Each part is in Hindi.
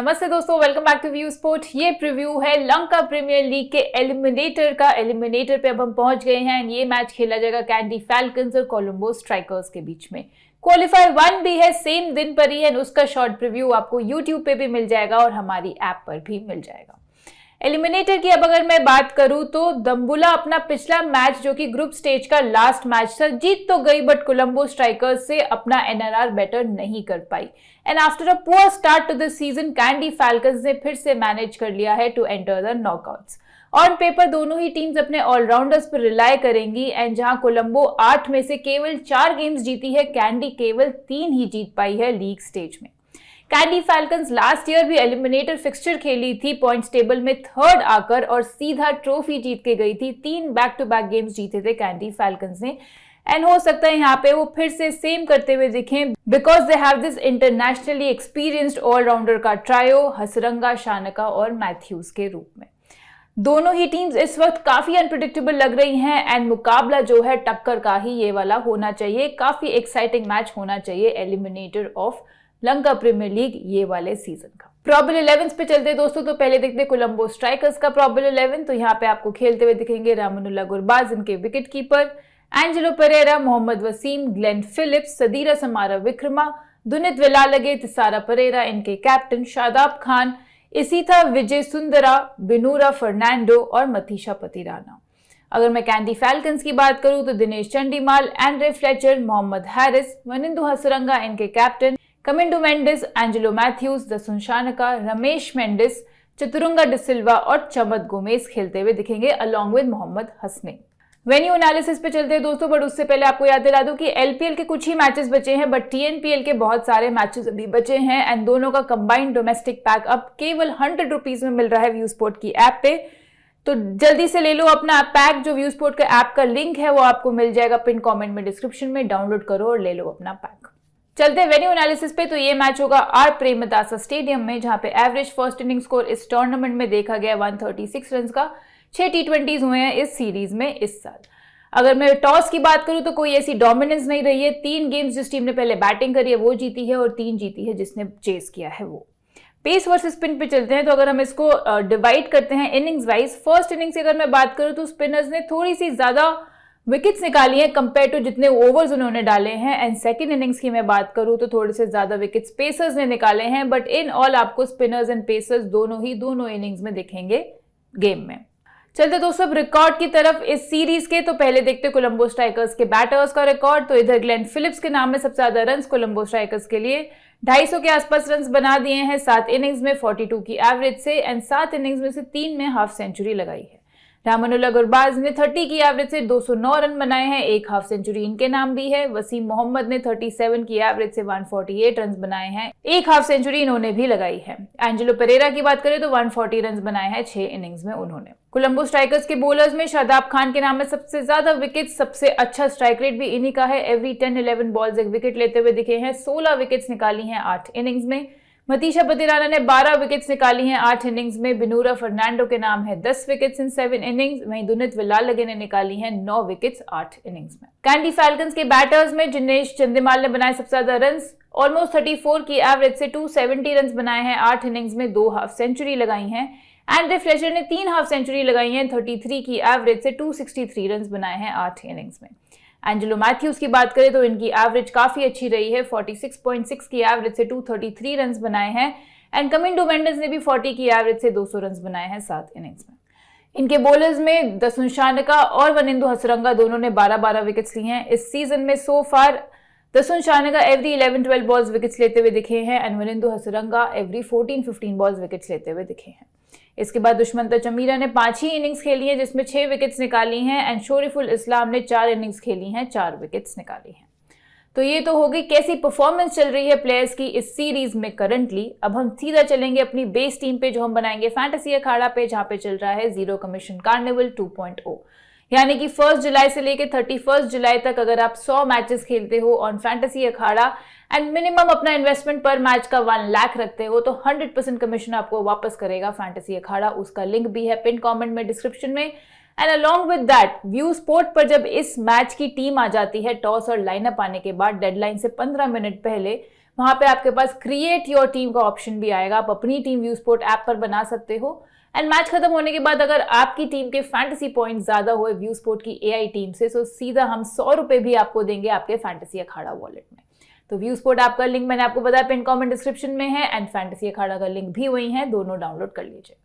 नमस्ते दोस्तों, welcome back to View Sport. ये प्रीव्यू है लंका प्रीमियर लीग के एलिमिनेटर का। एलिमिनेटर पे अब हम पहुंच गए हैं। ये मैच खेला जाएगा कैंडी फैल्कन्स और कोलंबो स्ट्राइकर्स के बीच में। क्वालिफायर 1 भी है, सेम दिन पर ही है। उसका शॉर्ट प्रीव्यू आपको यूट्यूब पे भी मिल जाएगा और हमारी ऐप पर भी मिल जाएगा। एलिमिनेटर की अब अगर मैं बात करूं तो दम्बुला अपना पिछला मैच जो कि ग्रुप स्टेज का लास्ट मैच था जीत तो गई, बट कोलंबो स्ट्राइकर्स से अपना एनआरआर बेटर नहीं कर पाई। And after a poor start to the season Kandy falcons ने फिर से मैनेज कर लिया है to enter the knockouts. On paper दोनों ही टीम्स अपने ऑलराउंडर्स पर रिलाय करेंगी। एंड जहां कोलंबो 8 में से केवल 4 गेम्स जीती है, कैंडी केवल 3 ही जीत पाई है लीग स्टेज में। कैंडी फैल्कन्स लास्ट ईयर भी एलिमिनेटर फिक्सचर खेली थी, पॉइंट्स टेबल में थर्ड आकर और सीधा ट्रॉफी जीत के गई थी। 3 बैक टू बैक गेम्स जीते थे कैंडी फैल्कन्स ने। एंड हो सकता है यहाँ पे वो फिर से सेम करते हुए दिखें, because they have this internationally experienced allrounder का ट्रायो हसरंगा, शानका और मैथ्यूज के रूप में। दोनों ही टीम्स इस वक्त काफी अनप्रिडिक्टेबल लग रही हैं। एंड मुकाबला जो है टक्कर का ही ये वाला होना चाहिए। काफी एक्साइटिंग मैच होना चाहिए eliminator of Lanka premier league ये वाले सीजन का। प्रॉबल 11 पे चलते दोस्तों, तो पहले देखते हैं कोलंबो स्ट्राइकर्स का प्रॉबल 11। तो यहाँ पे आपको खेलते हुए दिखेंगे रामनुल्लाह गुरबाज इनके wicket keeper, Angelo Perera, Mohammad Wasim, Glenn Phillips, Sadeera Samarawickrama, Dunith Wellalage, Thisara Perera इनके कैप्टन, शादाब खान, इसीथा विजय सुंदरा, बिनूरा फर्नांडो और मथीशा पतिराना। अगर मैं कैंडी फैल्कन्स की बात करूं तो दिनेश चंडीमाल, एंड्रे फ्लेचर, मोहम्मद हैरिस, वनिंदु हसरंगा इनके कैप्टन, कमिंडो मेंडिस, एंजेलो मैथ्यूज, दसुन शानका, रमेश मेंडिस, चतुरंगा डिसिल्वा और चमत गोमेज खेलते हुए दिखेंगे along with Mohammad Hasnain. Venue analysis पे चलते हैं दोस्तों, बट उससे पहले आपको याद दिला दूं कि एलपीएल के कुछ ही मैचेस बचे हैं, बट टीएनपीएल के बहुत सारे मैचेस अभी बचे हैं। एंड दोनों का कंबाइंड डोमेस्टिक पैक अब केवल 100 रुपीज में मिल रहा है व्यू स्पोर्ट की ऐप पे। तो जल्दी से ले लो अपना पैक। जो व्यू स्पोर्ट का ऐप का लिंक है वो आपको मिल जाएगा पिन कॉमेंट में, डिस्क्रिप्शन में। डाउनलोड करो और ले लो अपना पैक। चलते हैं वेन्यू एनालिसिस पे। तो ये मैच होगा आर प्रेमदासा स्टेडियम में, जहां पे एवरेज फर्स्ट इनिंग स्कोर इस टूर्नामेंट में देखा गया 136 रन का। 6 टी20 हुए हैं इस सीरीज में इस साल। अगर मैं टॉस की बात करूं तो कोई ऐसी डोमिनेंस नहीं रही है। 3 गेम्स जिस टीम ने पहले बैटिंग करी है वो जीती है और 3 जीती है जिसने चेस किया है वो। पेस वर्सेस स्पिन पे चलते हैं। तो अगर हम इसको डिवाइड करते हैं इनिंग्स वाइज, फर्स्ट इनिंग्स की अगर मैं बात करूं तो स्पिनर्स ने थोड़ी सी ज्यादा विकेट्स निकाली हैं कंपेयर टू जितने ओवर्स उन्होंने डाले हैं। एंड सेकंड इनिंग्स की मैं बात करूं तो थोड़े से ज्यादा विकेट्स पेसर्स ने निकाले हैं, बट इन ऑल आपको स्पिनर्स एंड पेसर्स दोनों इनिंग्स में दिखेंगे गेम में। चलते दोस्तों अब रिकॉर्ड की तरफ इस सीरीज के। तो पहले देखते कोलंबो स्ट्राइकर्स के बैटर्स का रिकॉर्ड। तो इधर ग्लेन फिलिप्स के नाम में सबसे ज्यादा रन कोलंबो स्ट्राइकर्स के लिए 250 के आसपास रन बना दिए हैं 7 इनिंग्स में 42 की एवरेज से। एंड 7 इनिंग्स में से 3 में हाफ सेंचुरी लगाई है। रामनुल्लाह गुरबाज ने 30 की एवरेज से 209 रन बनाए हैं, 1 हाफ सेंचुरी इनके नाम भी है। वसीम मोहम्मद ने 37 की एवरेज से 148 रन बनाए हैं, 1 हाफ सेंचुरी इन्होंने भी लगाई है। एंजेलो पेरेरा की बात करें तो 140 रन बनाए हैं 6 इनिंग्स में उन्होंने। कोलंबो स्ट्राइकर्स के बॉलर्स में शादाब खान के नाम में सबसे ज्यादा विकेट, सबसे अच्छा स्ट्राइक रेट भी इन्हीं का है। एवरी 10-11 बॉल्स एक विकेट लेते हुए दिखे हैं। 16 विकेट्स निकाली हैं 8 इनिंग्स में। मथीशा पतिराना ने 12 विकेट्स निकाली हैं 8 इनिंग्स में। बिनूरा फर्नांडो के नाम है 10 विकेट्स इन 7 इनिंग्स। वहीं दुनित वेलालगे ने निकाली हैं 9 विकेट्स 8 इनिंग्स में। कैंडी फैल्कन्स के बैटर्स में दिनेश चंदीमाल ने बनाए सबसे ज्यादा रन, ऑलमोस्ट 34 की एवरेज से 270 रन बनाए हैं 8 इनिंग्स में, 2 हाफ सेंचुरी लगाई हैं। एंड्रे फ्लेचर ने 3 हाफ सेंचुरी लगाई हैं 33 की एवरेज से 263 रन बनाए हैं 8 इनिंग्स में। एंजेलो मैथ्यूज की बात करें तो इनकी एवरेज काफी अच्छी रही है, 46.6 की एवरेज से 233 रन बनाए हैं। एंड कमिंडो मेंडिस ने भी 40 की एवरेज से 200 रन बनाए हैं 7 इनिंग्स में। इनके बॉलर्स में दसुन शानका और वनिंदु हसरंगा दोनों ने 12-12 विकेट्स ली हैं इस सीजन में। So far Dasun Shanaka every 11-12 balls wickets लेते हुए दिखे हैं and Wanindu Hasaranga every 14-15 balls wickets लेते हुए दिखे हैं। इसके बाद दुष्मंता चमीरा ने 5 ही इनिंग्स खेली हैं जिसमें 6 विकेट्स निकाली हैं। एंड शोरिफुल इस्लाम ने 4 इनिंग्स खेली हैं, 4 विकेट्स निकाली हैं। तो ये तो होगी कैसी परफॉर्मेंस चल रही है प्लेयर्स की इस सीरीज में करंटली। अब हम सीधा चलेंगे अपनी बेस टीम पे जो हम बनाएंगे फैंटेसी अखाड़ा पे, जहां पे चल रहा है जीरो कमीशन कार्निवल 2.0। यानी कि 1 जुलाई से लेकर 31 जुलाई तक अगर आप 100 मैचेस खेलते हो on fantasy Akhara and minimum अपना इन्वेस्टमेंट पर मैच का 1 लाख रखते हो तो 100% कमीशन आपको वापस करेगा फैंटेसी अखाड़ा। उसका लिंक भी है पिन कमेंट में, डिस्क्रिप्शन में। And along with that view sport पर जब इस मैच की टीम आ जाती है टॉस और लाइनअप आने के बाद डेडलाइन से 15 मिनट पहले, वहां पे आपके पास क्रिएट योर टीम का ऑप्शन भी आएगा, आप अपनी टीम व्यू स्पोर्ट ऐप पर बना सकते हो। एंड मैच खत्म होने के बाद अगर आपकी टीम के फैंटेसी पॉइंट ज्यादा हुए व्यू स्पोर्ट की एआई टीम से, तो सीधा हम 100 रुपए भी आपको देंगे आपके फैंटेसी अखाड़ा वॉलेट में। तो व्यू स्पोर्ट ऐप का लिंक मैंने आपको बताया पिन कमेंट डिस्क्रिप्शन में है, एंड फैंटेसी अखाड़ा का लिंक भी वही है, दोनों डाउनलोड कर लीजिए।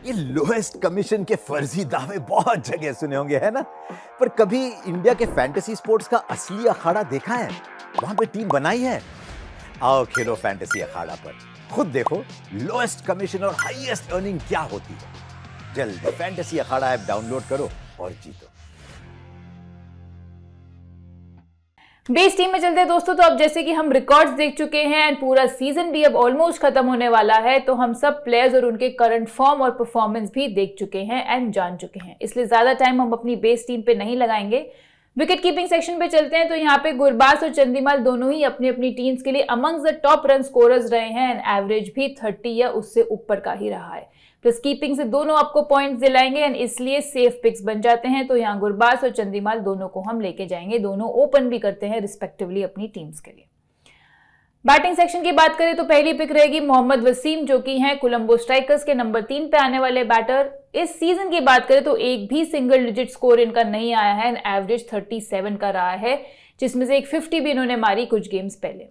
ये लोएस्ट कमीशन के फर्जी दावे बहुत जगह सुने होंगे, है ना? पर कभी इंडिया के फैंटेसी स्पोर्ट्स का असली अखाड़ा देखा है? वहां पे टीम बनाई है? आओ खेलो फैंटेसी अखाड़ा पर, खुद देखो लोएस्ट कमीशन और हाईएस्ट अर्निंग क्या होती है। जल्द फैंटेसी अखाड़ा ऐप डाउनलोड करो और जीतो। बेस टीम में चलते हैं दोस्तों। तो अब जैसे कि हम रिकॉर्ड्स देख चुके हैं एंड पूरा सीजन भी अब ऑलमोस्ट खत्म होने वाला है, तो हम सब प्लेयर्स और उनके करंट फॉर्म और परफॉर्मेंस भी देख चुके हैं एंड जान चुके हैं, इसलिए ज्यादा टाइम हम अपनी बेस टीम पे नहीं लगाएंगे। विकेट कीपिंग सेक्शन पे चलते हैं। तो यहाँ पे गुरबाज और चंदीमाल दोनों ही अपनी अपनी टीम्स के लिए amongst the top run scorers रहे हैं एंड एवरेज भी 30 या उससे ऊपर का ही रहा है। प्लस कीपिंग से दोनों आपको पॉइंट्स दिलाएंगे एंड इसलिए सेफ पिक्स बन जाते हैं। तो यहाँ गुरबाज और चंदीमाल दोनों को हम लेके जाएंगे, दोनों ओपन भी करते हैं रिस्पेक्टिवली अपनी टीम्स के लिए। बैटिंग सेक्शन की बात करें तो पहली पिक रहेगी मोहम्मद वसीम, जो कि हैं कोलंबो स्ट्राइकर्स के नंबर 3 पे आने वाले बैटर। इस सीजन की बात करें तो एक भी सिंगल डिजिट स्कोर इनका नहीं आया है एंड एवरेज 37 का रहा है, जिसमें से एक 50 भी इन्होंने मारी कुछ गेम्स पहले।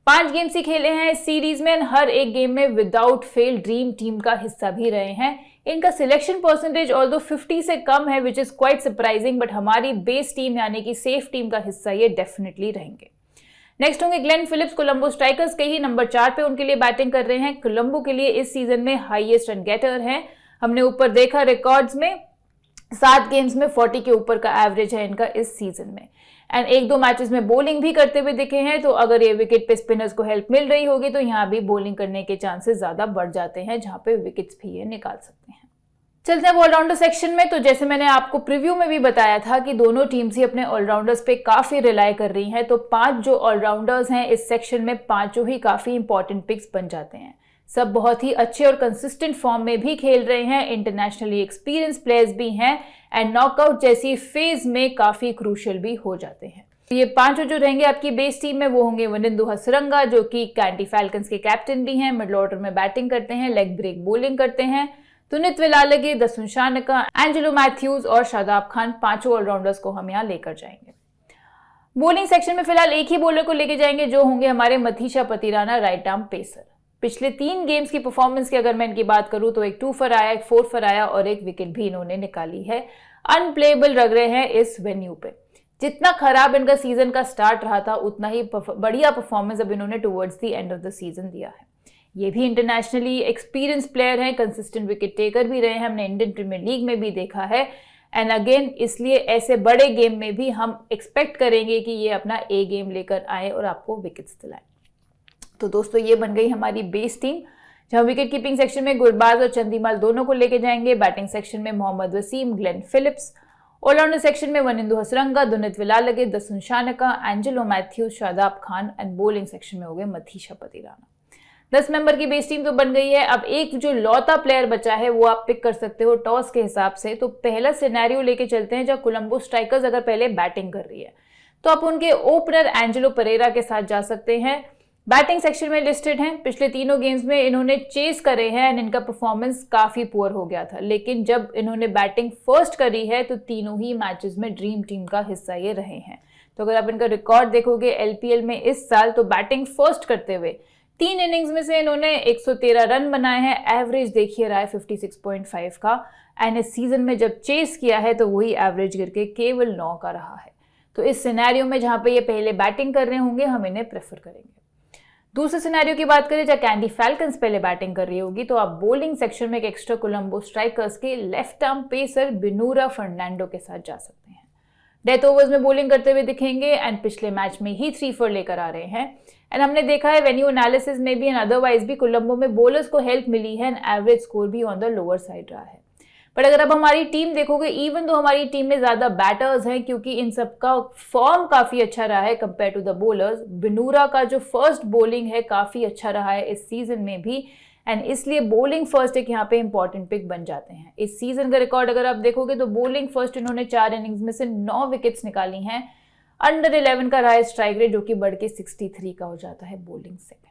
5 गेम्स ही खेले हैं इस सीरीज में, हर एक गेम में विदाउट फेल ड्रीम टीम का हिस्सा भी रहे हैं। इनका सिलेक्शन परसेंटेज ऑल्दो 50 से कम है, which is quite surprising, but हमारी बेस टीम यानी कि सेफ टीम का हिस्सा ये डेफिनेटली रहेंगे। नेक्स्ट होंगे ग्लेन फिलिप्स, कोलंबो स्ट्राइकर्स के ही नंबर 4 पे उनके लिए बैटिंग कर रहे हैं। कोलंबो के लिए इस सीजन में हाईएस्ट रन गेटर हैं। हमने ऊपर देखा रिकॉर्ड्स में 7 गेम्स में 40 के ऊपर का एवरेज है इनका इस सीजन में, एंड 1-2 मैचेस में बॉलिंग भी करते हुए दिखे हैं। तो अगर ये विकेट पे स्पिनर्स को हेल्प मिल रही होगी तो यहाँ भी बॉलिंग करने के चांसेस ज्यादा बढ़ जाते हैं, जहां पे विकेट्स भी ये निकाल सकते हैं। चलते हैं ऑलराउंडर सेक्शन में। तो जैसे मैंने आपको प्रीव्यू में भी बताया था कि दोनों टीम्स ही अपने ऑलराउंडर्स पे काफी रिलाई कर रही हैं, तो 5 जो ऑलराउंडर्स हैं इस सेक्शन में, 5 ही काफी इंपॉर्टेंट पिक्स बन जाते हैं। सब बहुत ही अच्छे और कंसिस्टेंट फॉर्म में भी खेल रहे हैं, इंटरनेशनली एक्सपीरियंस प्लेयर्स भी हैं एंड नॉकआउट जैसी फेज में काफी क्रूशियल भी हो जाते हैं। ये 5 जो रहेंगे आपकी बेस टीम में वो होंगे वनिंदु हसरंगा, जो कि कैंटी फैल्कन्स के कैप्टन भी हैं, मिडल ऑर्डर में बैटिंग करते हैं, लेग ब्रेक बॉलिंग करते हैं। तुनित विलालगे, दसुन शानका, एंजेलो मैथ्यूज और शादाब खान, 5 ऑलराउंडर्स को हम यहाँ लेकर जाएंगे। बॉलिंग सेक्शन में फिलहाल एक ही बॉलर को लेके जाएंगे, जो होंगे हमारे Matheesha Pathirana, right arm pacer. पिछले 3 गेम्स की परफॉर्मेंस की अगर मैं इनकी बात करूं तो एक 2 फॉर आया, एक 4 फॉर आया और एक विकेट भी इन्होंने निकाली है। अनप्लेएबल लग रहे हैं इस वेन्यू पे। जितना खराब इनका सीजन का स्टार्ट रहा था, उतना ही बढ़िया परफॉर्मेंस अब इन्होंने towards the end of the season दिया है। ये भी इंटरनेशनली एक्सपीरियंस प्लेयर हैं, कंसिस्टेंट विकेट टेकर भी रहे हैं, हमने इंडियन प्रीमियर लीग में भी देखा है। एंड अगेन इसलिए ऐसे बड़े गेम में भी हम एक्सपेक्ट करेंगे कि ये अपना ए गेम लेकर आए और आपको विकेट्स दिलाएं। तो दोस्तों ये बन गई हमारी बेस टीम, जहां विकेट कीपिंग सेक्शन में गुरबाज और चंदीमाल दोनों को लेके जाएंगे, बैटिंग सेक्शन में Mohammad Wasim, Glenn Phillips, allrounder section में Wanindu Hasaranga, Dunith Wellalage, Dasun Shanaka, Angelo Mathews, Shadab Khan, and bowling section में हो गए मथीशा पतिराना। 10 मेंबर की बेस टीम तो बन गई है। अब एक जो लौता प्लेयर बचा है वो आप पिक कर सकते हो टॉस के हिसाब से। तो पहला सिनेरियो लेके चलते हैं, जहां कोलंबो स्ट्राइकर्स अगर पहले बैटिंग कर रही है तो आप उनके ओपनर एंजेलो परेरा के साथ जा सकते हैं। बैटिंग सेक्शन में लिस्टेड हैं, पिछले 3 गेम्स में इन्होंने चेस करे हैं एंड इनका परफॉर्मेंस काफी पुअर हो गया था, लेकिन जब इन्होंने बैटिंग फर्स्ट करी है तो तीनों ही मैचेस में ड्रीम टीम का हिस्सा ये रहे हैं। तो अगर आप इनका रिकॉर्ड देखोगे एलपीएल में इस साल, तो बैटिंग फर्स्ट करते हुए 3 इनिंग्स में से इन्होंने 113 रन बनाए हैं, एवरेज देखिए रहा है 56.5 का, एंड इस सीजन में जब चेस किया है तो वही एवरेज गिर के केवल 9 का रहा है। तो इस सिनेरियो में जहां पे ये पहले बैटिंग कर रहे होंगे हम इन्हें प्रेफर करेंगे। दूसरे सिनेरियो की बात करें, जहाँ कैंडी फैल्कन्स पहले बैटिंग कर रही होगी, तो आप बॉलिंग सेक्शन में एक एक्स्ट्रा कोलंबो स्ट्राइकर्स के left arm pacer Binura Fernando के साथ जा सकते हैं। डेथ ओवर्स में बॉलिंग करते हुए दिखेंगे एंड पिछले मैच में ही 3 4 लेकर आ रहे हैं। एंड हमने देखा है वेन्यू एनालिसिस में भी एंड अदरवाइज भी कोलंबो में बॉलर्स को हेल्प मिली है एंड एवरेज स्कोर भी ऑन द लोअर साइड रहा है। बट अगर अब हमारी टीम देखोगे, इवन तो हमारी टीम में ज्यादा बैटर्स हैं, क्योंकि इन सबका फॉर्म काफी अच्छा रहा है compare to the bowlers. Binura का जो फर्स्ट बॉलिंग है काफी अच्छा रहा है इस सीजन में भी, एंड इसलिए बॉलिंग फर्स्ट एक यहाँ पे इंपॉर्टेंट पिक बन जाते हैं। इस सीजन का रिकॉर्ड अगर आप देखोगे तो बॉलिंग फर्स्ट इन्होंने 4 इनिंग्स में से 9 विकेट्स निकाली हैं। अंडर 11 का रहा है स्ट्राइक रेट, जो कि बढ़ के 63 का हो जाता है बॉलिंग सेकंड।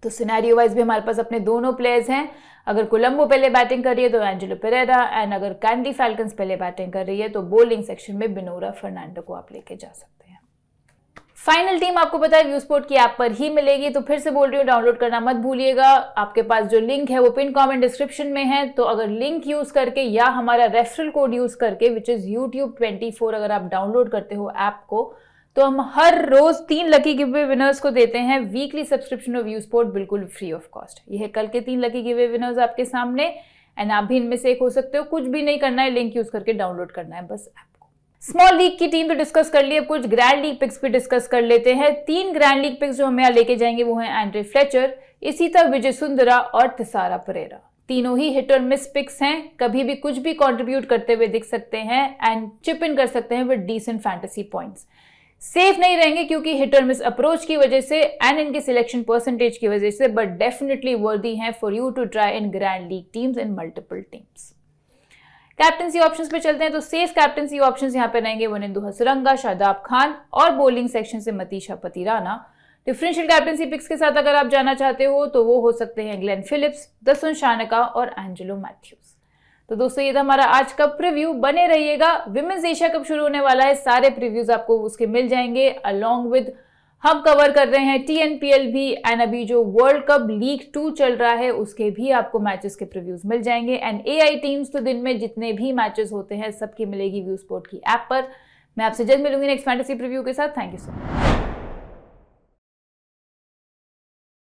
तो सिनेरियो वाइज भी हमारे पास अपने दोनों प्लेयर्स हैं। अगर कोलंबो पहले बैटिंग कर रही है तो एंजेलो पेरेरा, एंड अगर कैंडी फैल्कन्स पहले बैटिंग कर रही है तो बॉलिंग सेक्शन में बिनोरा फर्नांडो को आप लेके जा सकते हैं। फाइनल टीम आपको पता है व्यू स्पोर्ट की ऐप पर ही मिलेगी, तो फिर से बोल रही हूँ डाउनलोड करना मत भूलिएगा। आपके पास जो लिंक है वो पिन कमेंट डिस्क्रिप्शन में है, तो अगर लिंक यूज करके या हमारा रेफरल कोड यूज करके विच इज YouTube24 अगर आप डाउनलोड करते हो ऐप को, तो हम हर रोज 3 लकी गिवे विनर्स को देते हैं weekly subscription of view sport बिल्कुल फ्री ऑफ कॉस्ट। ये है कल के 3 लकी गिवे विनर्स आपके सामने, एंड आप भी इनमें से एक हो सकते हो। कुछ भी नहीं करना है, लिंक यूज करके डाउनलोड करना है बस ऐप को। स्मॉल लीग की टीम तो डिस्कस कर ली, अब कुछ ग्रैंड लीग पिक्स भी डिस्कस कर लेते हैं। 3 ग्रैंड लीग पिक्स जो हम यहाँ लेके जाएंगे वो हैं एंड्रे फ्लेचर, इसीता विजय सुंदरा और थिसारा परेरा। तीनों ही हिट और मिस पिक्स हैं, कभी भी कुछ भी कंट्रीब्यूट करते हुए दिख सकते हैं एंड चिप इन कर सकते हैं with decent fantasy points. Safe नहीं रहेंगे क्योंकि हिट और मिस अप्रोच की वजह से एंड इनके सिलेक्शन परसेंटेज की वजह से, बट डेफिनेटली वर्दी हैं for you to try in grand league teams in multiple teams. Captaincy options पे चलते हैं, तो सेफ कैप्टनसी ऑप्शंस यहाँ पे रहेंगे वनिंदु हसरंगा, शादाब खान और बॉलिंग सेक्शन से Matheesha Pathirana. Differential captaincy picks के साथ अगर आप जाना चाहते हो तो वो हो सकते हैं ग्लेन फिलिप्स, दसन शानका और एंजेलो मैथ्यूज। तो दोस्तों ये था हमारा आज का प्रीव्यू, बने रहिएगा। विमेंस एशिया कप शुरू होने वाला है, सारे प्रीव्यूज आपको उसके मिल जाएंगे, अलोंग विद हम कवर कर रहे हैं TNPL भी, एंड अभी जो वर्ल्ड कप लीग 2 चल रहा है उसके भी आपको मैचेस के प्रीव्यूज मिल जाएंगे। एंड AI टीम्स तो दिन में जितने भी मैचेस होते हैं सबकी मिलेगी व्यू स्पोर्ट की ऐप पर। मैं आपसे जल्द मिलूंगी नेक्स्ट फैंटेसी प्रीव्यू के साथ। Thank you so much.